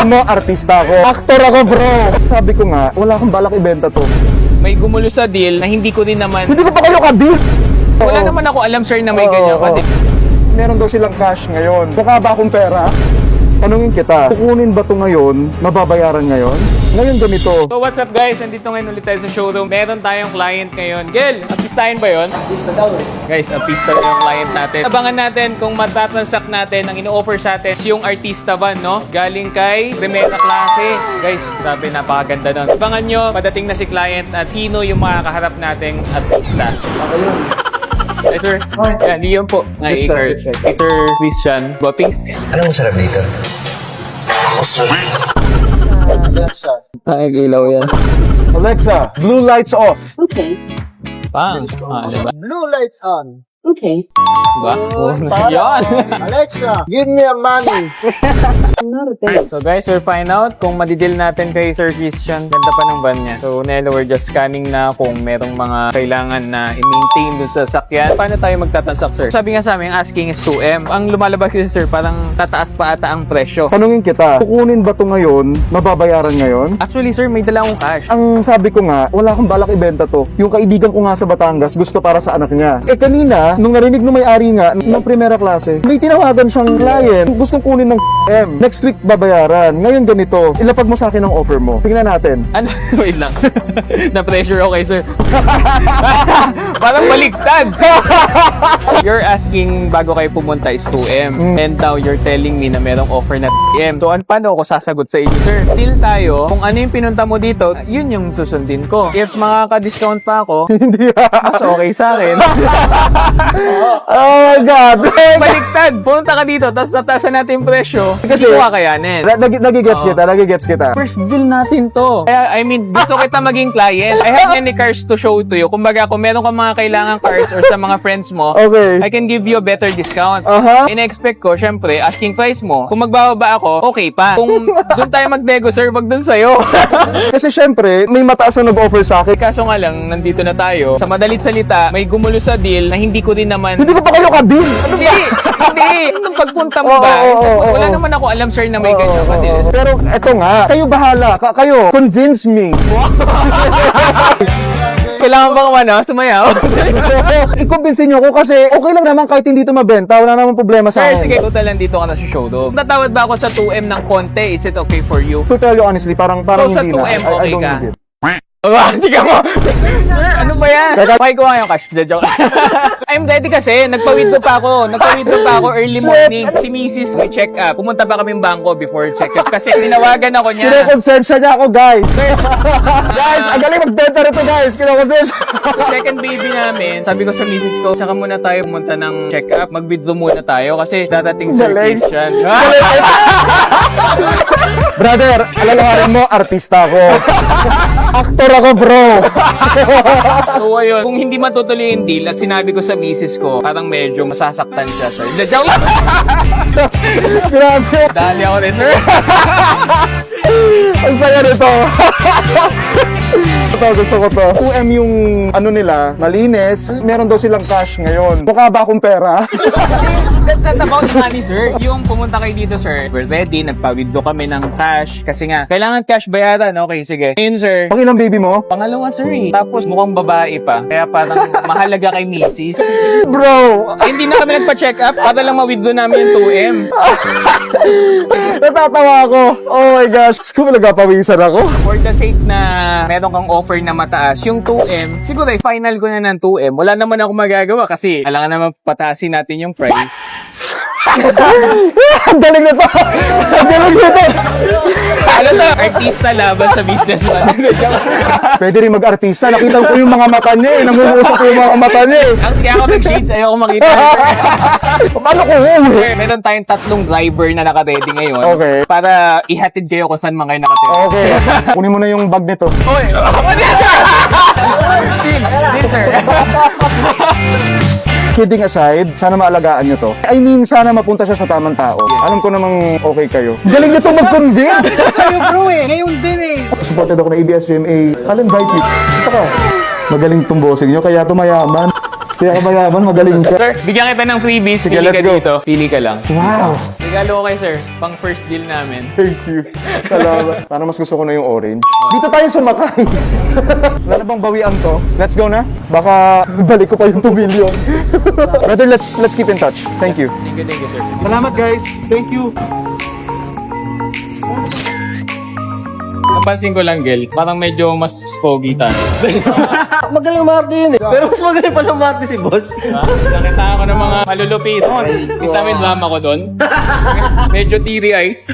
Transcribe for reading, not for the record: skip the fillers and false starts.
Alam mo, artista ako. Actor ako, bro. Sabi ko nga, wala akong balak ibenta to. May gumulo sa deal na hindi ko din naman... Hindi ko pa kayo ka-deal. Wala naman ako alam, sir, na may ganyan ka din. Meron daw silang cash ngayon. Mukha ba akong pera? Tanungin kita, kukunin ba to ngayon? Mababayaran ngayon? Ngayon ganito. So what's up guys? Nandito ngayon ulit tayo sa showroom. Meron tayong client ngayon. Gel, artistahin ba yun? Artista daw eh. Guys, artista yung client natin. Abangan natin kung matatransact natin ang ino-offer sa atin yung artista van, no? Galing kay Primera Klase. Guys, grabe, napakaganda nun. Abangan nyo, padating na si client at sino yung makakaharap nating artista. Ako yun. Hey sir, yan, Leon po. Hi, Icars. Hey sir, Christian. Guapings. Anong masarap dito? Alexa. Tayag ilaw yan. Alexa, blue lights off. Okay. Pang. Diba? Blue lights on. Okay. Diba? Para. Yan. Alexa, give me a money. I'm not a babe. So guys, we'll find out kung madidil natin kay Sir Christian. Ganda pa ng van niya. So Nelo, we're just scanning na kung merong mga kailangan na i-maintain dun sa sakyan. Paano tayo magtatansak, sir? Sabi nga sa amin, asking is 2M. Ang lumalabas kasi, sir, parang tataas pa ata ang presyo. Tanungin kita, kukunin ba to ngayon? Mababayaran ngayon? Actually, sir, may dala akong cash. Ang sabi ko nga, wala akong balak ibenta to. Yung kaibigan ko nga sa Batangas, gusto para sa anak niya. Eh kanina, nung narinig ng may-ari nga ng Primera Klase, may tinawagan siyang client, gustong kunin ng M. Next week babayaran. Ngayon ganito, ilapag mo sa akin ang offer mo. Tingnan natin. Ano? Wait lang. Na-pressure ako kay sir. Parang baliktad. You're asking bago kayo pumunta is 2M. And now you're telling me na merong offer na M. So, paano ako sasagot sa inyo, sir? Deal tayo. Kung ano yung pinunta mo dito, yun yung susundin ko. If makaka-discount pa ako, Hindi. mas okay sa akin. Oh my God. Baliktad. Pumunta ka dito, tapos nataasan natin yung presyo. Kasi- Hindi ko kakayanin. Nagigets kita, nagigets kita. First deal natin to. Kaya, I mean, gusto kita maging client. I have many cars to show to you. Kumbaga, kung meron kang mga kailangan cars or sa mga friends mo, Okay. I can give you a better discount. Aha. In-expect ko, syempre, asking price mo. Kung magbababa ako, okay pa. Kung doon tayo mag-nego, sir, wag doon sa'yo. Kasi syempre, may mataas na nag-offer sa akin. Kaso nga lang, nandito na tayo. Sa madalit salita, may gumulo sa deal na hindi ko din naman... Hindi ko pa kayo ka-deal. Ano Hindi! Hindi! Nung pagpunta mo Oo, ba? oo, oo, Wala oo. naman ako alam, sir, na may ganyan Oo, ka deal. oo. Pero eto nga, kayo bahala. Kayo, convince me. Kailangan bang sumayaw? I-convince niyo ako kasi okay lang naman kahit hindi ito mabenta. Wala namang problema sa Sir, akin. sige, total nandito ka na sa showroom. Tatawad ba ako sa 2M ng konti? Is it okay for you? To tell you honestly, parang So, sa hindi na. 2M, I okay don't ka? need it. Hindi ka mo. Sir, ano ba yan? Pakay ko nga yung cash. Joke. I'm ready kasi. Nagpa-withdraw pa ako early morning. Si Mrs. may check-up. Pumunta pa kaming bangko before check-up kasi tinawagan ako niya. Kinokonsensya niya ako, guys. Guys, ang galing magbenta rito, guys. Kinokonsensya. Sa second baby namin, sabi ko sa Mrs. ko, tsaka muna tayo pumunta ng check-up. Mag-withdraw muna tayo kasi dadating Sir Galing. Christian. Brother, alalahanin mo, artista ako. Actor ako, bro. So ayun, kung hindi matutuloy yung deal at sinabi ko sa misis ko, parang medyo masasaktan siya, sir. Joke lang! Grabe. Dali ako rin, sir. Ang saya nito. Gusto ko to. 2M yung ano nila, malinis. Meron daw silang cash ngayon. Mukha ba akong pera? That's not about money, sir. Yung pumunta kayo dito, sir, we're ready. Nagpa-withdraw kami ng cash. Kasi nga, kailangan cash bayaran. Okay, sige. Ngayon, sir, Pang ilang baby mo? pangalawa, sir, eh. Tapos mukhang babae pa. Kaya parang mahalaga kay misis. Bro, Hindi na kami nagpa-check up para lang ma-withdraw namin yung 2M. natatawa ako. Oh my gosh, kung nagpapawisan ako. For the sake na meron kang offer na mataas, yung 2M, siguro final ko na ng 2M. Wala naman ako magagawa kasi alangan naman pataasin natin yung price. Ang galing na to. Ang galing na to. Ano to? Artista laban sa businessman. Pwede rin mag-artista. Nakita ko yung mga mata niya eh. Nangunguusap ko yung mga mata niya eh. Ang kaya ako nag-shades, ayoko makita. Paano ko uuwi? Sir, meron tayong 3 driver na naka-ready ngayon. Okay. Para ihatid kayo kung saan mga kayo nakatira. Okay. Kunin mo na yung bag nito. Oy! Deal, sir. Kidding aside, sana maalagaan nyo to. I mean, sana mapunta siya sa tamang tao. Alam ko namang okay kayo. Galing nito mag-convince! Sa'yo bro eh. Ngayon din eh. Supported ako ng ABS-CBN. I'll invite you. Ito ka. Magaling tong bossing nyo, kaya tumayaman. Kaya ka mayaman, magaling ka. Sir, bigyan kita ng freebies. Sige, Pili let's ka go. dito. Pili ka lang. Wow! Regalo ko kay sir. Pang first deal namin. Thank you. Salamat. Parang mas gusto ko na yung orange. Dito tayo sumakay. Wala na bang bawian to? Let's go na. Baka balik ko pa yung 2 million. Brother, let's keep in touch. Thank you. Thank you, sir. Salamat guys. Thank you. Napansin ko lang, Gel, parang medyo mas pogi tayo. Magaling umarte yun eh. Pero mas magaling pa umarte si boss. Nakita ko ng mga malulupit. Kita mo yung drama ko doon? Medyo teary eyes.